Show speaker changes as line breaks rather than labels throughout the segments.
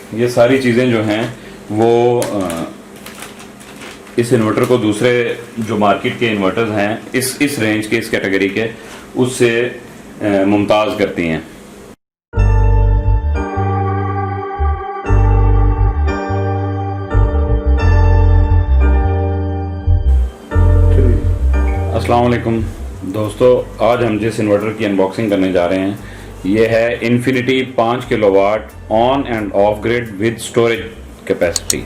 ये सारी चीज़ें जो हैं वो इस इन्वर्टर को दूसरे जो मार्केट के इन्वर्टर्स हैं इस रेंज के, इस कैटेगरी के, उससे मुमताज़ करती हैं। अस्सलाम वालेकुम दोस्तों, आज हम जिस इन्वर्टर की अनबॉक्सिंग करने जा रहे हैं ये है infinity 5 kilowatt on end of grid with storage capacity.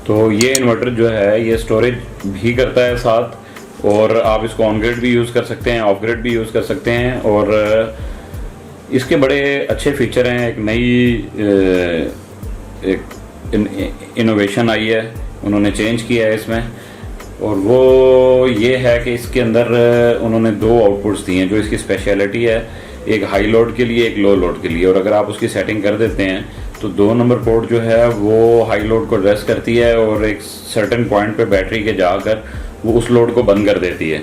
तो ये इन्वर्टर जो है ये स्टोरेज भी करता है साथ, और आप इसको ऑन ग्रिड भी यूज़ कर सकते हैं, ऑफ ग्रिड भी यूज़ कर सकते हैं। और इसके बड़े अच्छे फीचर हैं। एक नई इनोवेशन आई है, उन्होंने चेंज किया है इसमें, और वो ये है कि इसके अंदर उन्होंने 2 आउटपुट्स दिए हैं जो इसकी स्पेशलिटी है, एक हाई लोड के लिए, एक लो लोड के लिए। और अगर आप उसकी सेटिंग कर देते हैं तो 2 नंबर पोर्ट जो है वो हाई लोड को एड्रेस करती है और एक सर्टेन पॉइंट पे बैटरी के जाकर वो उस लोड को बंद कर देती है।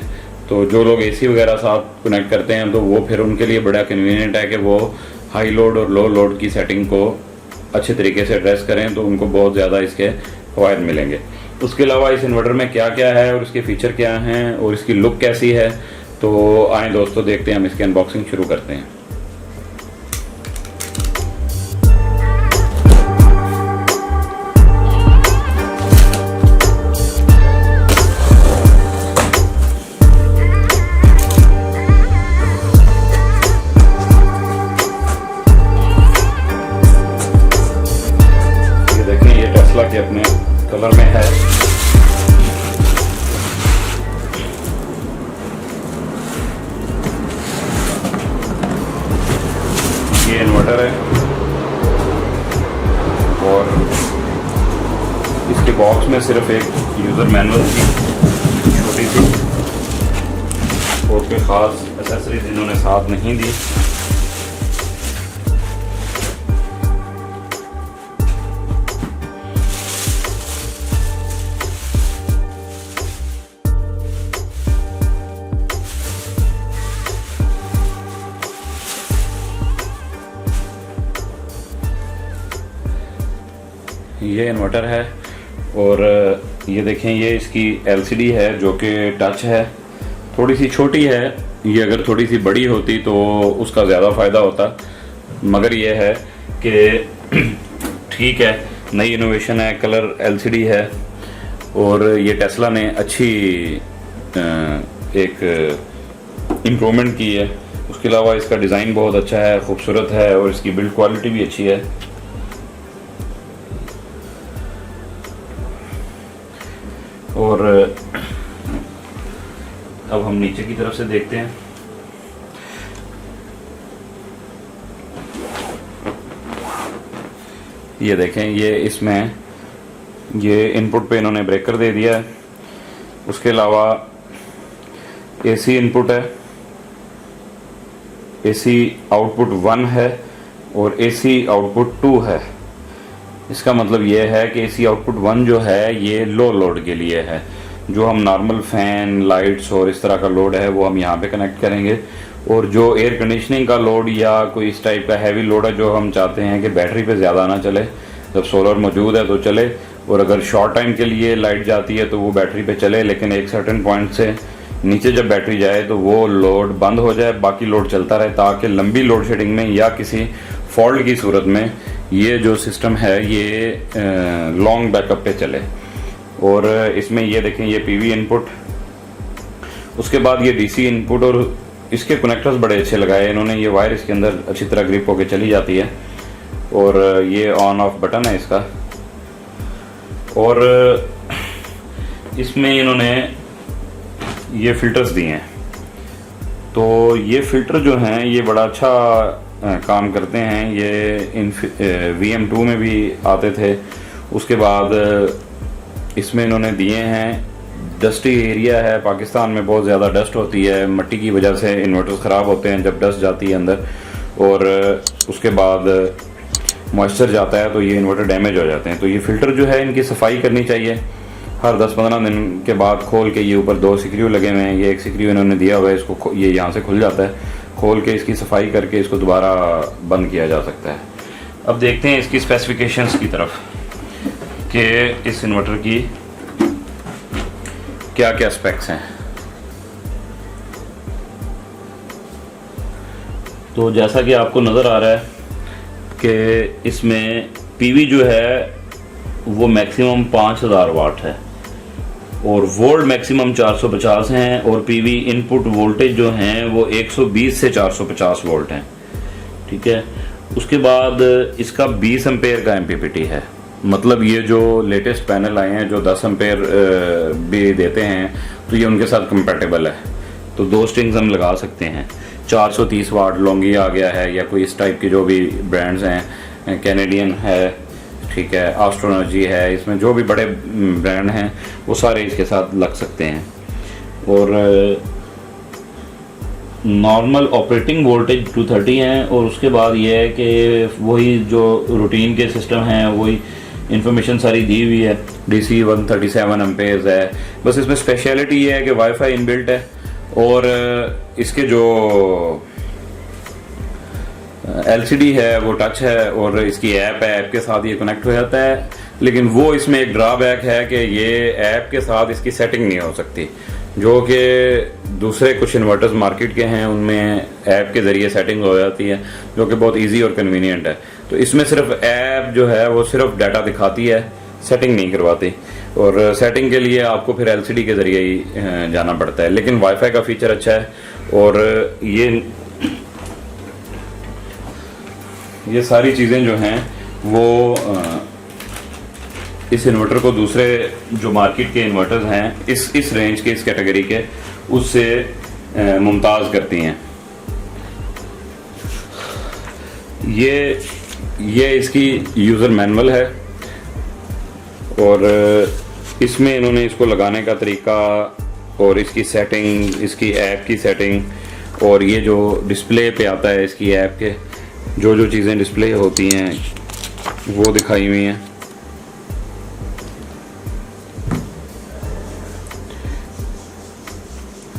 तो जो लोग एसी वगैरह साथ कनेक्ट करते हैं तो वो फिर उनके लिए बड़ा कन्वीनियंट है कि वो हाई लोड और लो लोड की सेटिंग को अच्छे तरीके से एड्रेस करें, तो उनको बहुत ज़्यादा इसके फ़वाइद मिलेंगे। उसके अलावा इस इन्वर्टर में क्या क्या है और इसके फ़ीचर क्या हैं और इसकी लुक कैसी है, तो आएँ दोस्तों देखते हैं, हम इसकी अनबॉक्सिंग शुरू करते हैं। ये देखें, ये टेस्ला के अपने कलर में है। ये इन्वर्टर है और इसके बॉक्स में सिर्फ एक यूज़र मैनुअल थी छोटी सी, और कोई ख़ास एक्सेसरीज इन्होंने साथ नहीं दी। ये इन्वर्टर है और ये देखें, ये इसकी एलसीडी है जो कि टच है, थोड़ी सी छोटी है। ये अगर थोड़ी सी बड़ी होती तो उसका ज़्यादा फ़ायदा होता, मगर ये है कि ठीक है, नई इनोवेशन है, कलर एलसीडी है, और ये टेस्ला ने अच्छी एक इम्प्रूवमेंट की है। उसके अलावा इसका डिज़ाइन बहुत अच्छा है, खूबसूरत है, और इसकी बिल्ड क्वालिटी भी अच्छी है। और अब हम नीचे की तरफ से देखते हैं। ये देखें, ये इसमें ये इनपुट पे इन्होंने ब्रेकर दे दिया है। उसके अलावा एसी इनपुट है, एसी आउटपुट 1 है और एसी आउटपुट 2 है। इसका मतलब ये है कि एसी आउटपुट 1 जो है ये लो लोड के लिए है, जो हम नॉर्मल फ़ैन, लाइट्स और इस तरह का लोड है वो हम यहाँ पे कनेक्ट करेंगे। और जो एयर कंडीशनिंग का लोड या कोई इस टाइप का हैवी लोड है जो हम चाहते हैं कि बैटरी पे ज़्यादा ना चले, जब सोलर मौजूद है तो चले, और अगर शॉर्ट टाइम के लिए लाइट जाती है तो वो बैटरी पे चले, लेकिन एक सर्टेन पॉइंट से नीचे जब बैटरी जाए तो वो लोड बंद हो जाए, बाकी लोड चलता रहे, ताकि लंबी लोड शेडिंग में या किसी फॉल्ट की सूरत में ये जो सिस्टम है ये लॉन्ग बैकअप पे चले। और इसमें ये देखें, ये पीवी इनपुट, उसके बाद ये डीसी इनपुट, और इसके कनेक्टर्स बड़े अच्छे लगाए इन्होंने। ये वायर इसके अंदर अच्छी तरह ग्रिप होके चली जाती है, और ये ऑन ऑफ बटन है इसका। और इसमें इन्होंने ये फिल्टर्स दिए हैं, तो ये फ़िल्टर जो हैं ये बड़ा अच्छा काम करते हैं। ये VM2 में भी आते थे। उसके बाद इसमें इन्होंने दिए हैं, डस्टी एरिया है, पाकिस्तान में बहुत ज़्यादा डस्ट होती है, मिट्टी की वजह से इन्वर्टर्स ख़राब होते हैं जब डस्ट जाती है अंदर, और उसके बाद मॉइस्चर जाता है तो ये इन्वर्टर डैमेज हो जाते हैं। तो ये फ़िल्टर जो है इनकी सफाई करनी चाहिए हर 10-15 दिन के बाद खोल के। ये ऊपर 2 स्क्रू लगे हुए हैं, ये एक स्क्रू इन्होंने दिया हुआ है, इसको ये यहाँ से खुल जाता है, खोल के इसकी सफाई करके इसको दोबारा बंद किया जा सकता है। अब देखते हैं इसकी स्पेसिफिकेशंस की तरफ कि इस इन्वर्टर की क्या क्या स्पेक्स हैं। तो जैसा कि आपको नज़र आ रहा है कि इसमें पीवी जो है वो मैक्सिमम 5000 वाट है और वोल्ट मैक्सिमम 450 हैं और पीवी इनपुट वोल्टेज जो हैं वो 120 से 450 वोल्ट हैं। ठीक है, उसके बाद इसका 20 एम्पेयर का एमपीपीटी है। मतलब ये जो लेटेस्ट पैनल आए हैं जो 10 एम्पेयर भी देते हैं तो ये उनके साथ कंपैटिबल है। तो 2 स्ट्रिंग्स हम लगा सकते हैं। 430 वाट लॉन्गी आ गया है या कोई इस टाइप के जो भी ब्रांड्स हैं, कैनेडियन है, ठीक है, एस्ट्रोनर्जी है, इसमें जो भी बड़े ब्रांड हैं वो सारे इसके साथ लग सकते हैं। और नॉर्मल ऑपरेटिंग वोल्टेज 230 है और उसके बाद ये है कि वही जो रूटीन के सिस्टम हैं वही इंफॉर्मेशन सारी दी हुई है। DC 137 एम्पेयर्स है। बस इसमें स्पेशलिटी ये है कि वाईफाई इनबिल्ट है और इसके जो LCD है वो टच है और इसकी ऐप है, ऐप के साथ ये कनेक्ट हो जाता है। लेकिन वो इसमें एक ड्रॉबैक है कि ये ऐप के साथ इसकी सेटिंग नहीं हो सकती, जो कि दूसरे कुछ इन्वर्टर्स मार्केट के हैं उनमें ऐप के ज़रिए सेटिंग हो जाती है, जो कि बहुत इजी और कन्वीनियंट है। तो इसमें सिर्फ ऐप जो है वो सिर्फ डाटा दिखाती है, सेटिंग नहीं करवाती और सेटिंग के लिए आपको फिर LCD के ज़रिए ही जाना पड़ता है। लेकिन वाईफाई का फीचर अच्छा है और ये सारी चीज़ें जो हैं वो इस इन्वर्टर को दूसरे जो मार्केट के इन्वर्टर्स हैं इस रेंज के, इस कैटेगरी के, उससे मुमताज़ करती हैं। ये इसकी यूज़र मैनुअल है और इसमें इन्होंने इसको लगाने का तरीका और इसकी सेटिंग, इसकी ऐप की सेटिंग और ये जो डिस्प्ले पे आता है इसकी ऐप के जो चीज़ें डिस्प्ले होती हैं वो दिखाई हुई हैं।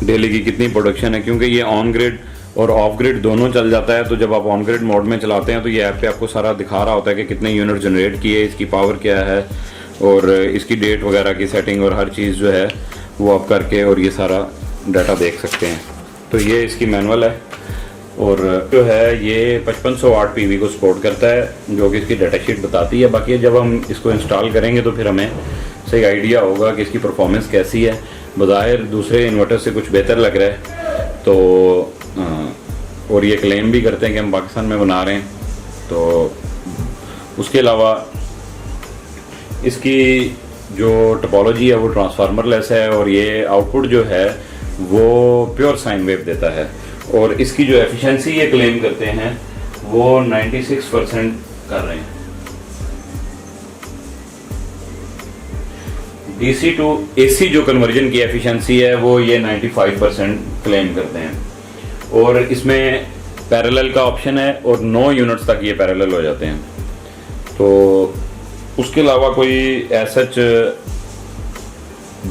डेली की कितनी प्रोडक्शन है, क्योंकि ये ऑन ग्रिड और ऑफ ग्रिड दोनों चल जाता है। तो जब आप ऑन ग्रिड मोड में चलाते हैं तो ये ऐप पे आपको सारा दिखा रहा होता है कि कितने यूनिट जनरेट किए, इसकी पावर क्या है और इसकी डेट वगैरह की सेटिंग और हर चीज़ जो है वो आप करके और ये सारा डाटा देख सकते हैं। तो ये इसकी मैनुअल है और जो है ये 5500 वाट पीवी को सपोर्ट करता है, जो कि इसकी डाटा शीट बताती है। बाकी जब हम इसको इंस्टॉल करेंगे तो फिर हमें सही आइडिया होगा कि इसकी परफॉर्मेंस कैसी है। बज़ाहिर दूसरे इन्वर्टर से कुछ बेहतर लग रहा है तो और ये क्लेम भी करते हैं कि हम पाकिस्तान में बना रहे हैं। तो उसके अलावा इसकी जो टोपोलॉजी है वो ट्रांसफार्मर लेस है और ये आउटपुट जो है वो प्योर साइन वेव देता है और इसकी जो एफिशिएंसी ये क्लेम करते हैं वो 96% कर रहे हैं। DC टू AC जो कन्वर्जन की एफिशिएंसी है वो ये 95% क्लेम करते हैं और इसमें पैरेलल का ऑप्शन है और 9 यूनिट्स तक ये पैरेलल हो जाते हैं। तो उसके अलावा कोई ऐसा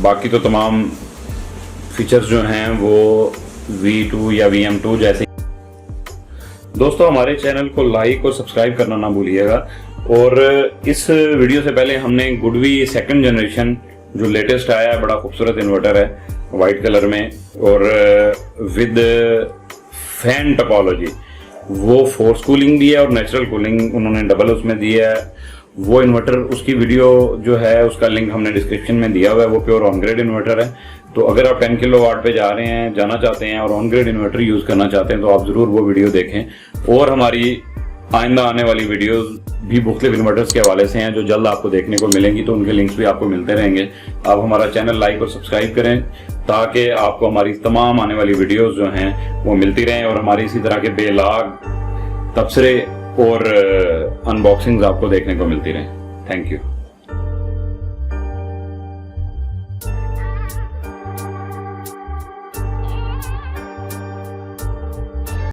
बाकी तो तमाम फीचर्स जो हैं वो V2 या VM2 जैसे। दोस्तों हमारे चैनल को लाइक और सब्सक्राइब करना ना भूलिएगा। और इस वीडियो से पहले हमने गुडवी 2nd जनरेशन जो लेटेस्ट आया है, बड़ा खूबसूरत इन्वर्टर है वाइट कलर में और विद फैन टोपोलॉजी, वो फोर्स कूलिंग भी है और नेचुरल कूलिंग उन्होंने डबल उसमें दिया है। वो इन्वर्टर, उसकी वीडियो जो है उसका लिंक हमने डिस्क्रिप्शन में दिया हुआ है। वो प्योर ऑन ग्रिड इन्वर्टर है। तो अगर आप 10 किलोवाट पे जाना चाहते हैं और ऑन ग्रिड इन्वर्टर यूज़ करना चाहते हैं तो आप ज़रूर वो वीडियो देखें। और हमारी आइंदा आने वाली वीडियोस भी मुख्तलिफ इन्वर्टर्स के हवाले से हैं जो जल्द आपको देखने को मिलेंगी, तो उनके लिंक्स भी आपको मिलते रहेंगे। आप हमारा चैनल लाइक और सब्सक्राइब करें ताकि आपको हमारी तमाम आने वाली वीडियोस जो हैं वो मिलती रहें और हमारी इसी तरह के बेलाग तबसरे और अनबॉक्सिंग्स आपको देखने को मिलती रहें। Thank you.